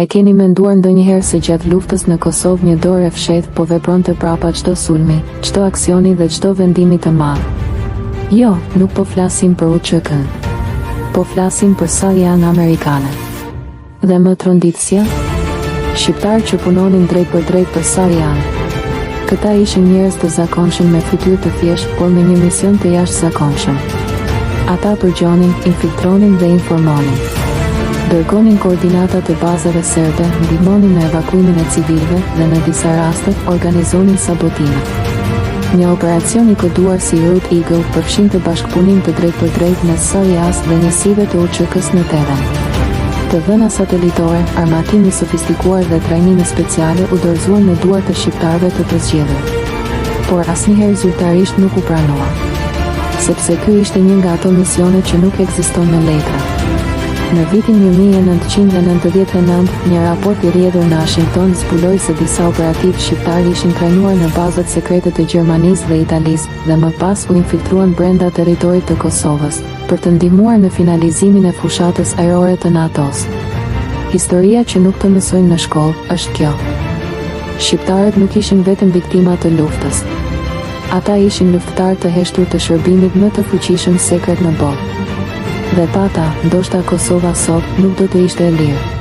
e keni menduar ndonjëherë se gjatë luftës në Kosovë një dorë e fshehtë po vepronte prapa çdo sulmi, çdo aksioni dhe çdo vendimi të madh? Jo, nuk po flasim për UÇK-n. Po flasim për Salian amerikane. Dhe më tronditësja? Shqiptarë që punonin drejt për Salian. Këta ishin njerëz të zakonshëm me fytyrë të thjeshtë, por me një mision të jashtëzakonshëm. Ata përgjonin, infiltronin dhe informonin. Dërgonin koordinatat e bazave serbe, ndihmonin në evakuimin e civilëve dhe në disa raste organizonin sabotime. Një operacion i koduar si Root Eagle përfshinte bashkëpunim të drejt mes SAIAS dhe njësive të UÇK-s në terren. Të dhëna satelitore, armatimi sofistikuar dhe trajnime speciale u dorëzuan në duart të shqiptarëve të përzgjedhur. Por asnjëherë zyrtarisht nuk u pranua. Sepse ky ishte një nga ato misione që nuk ekziston në letra. Në vitin 1999, një raport i rrjedhur në Washington zbuloi se disa operativë shqiptar ishin trajnuar në bazat sekrete të Gjermanisë dhe Italisë dhe më pas u infiltruan brenda territorit të Kosovës për të ndihmuar në finalizimin e fushatës ajrore të NATO-s. Historia që nuk të mësojnë në shkollë është kjo. Shqiptarët nuk ishin vetëm viktima të luftës. Ata ishin luftëtarë të heshtur të shërbimit më të fuqishëm sekret në botë. Dhe pa ta, ndoshta Kosova sot nuk do të ishte e lirë.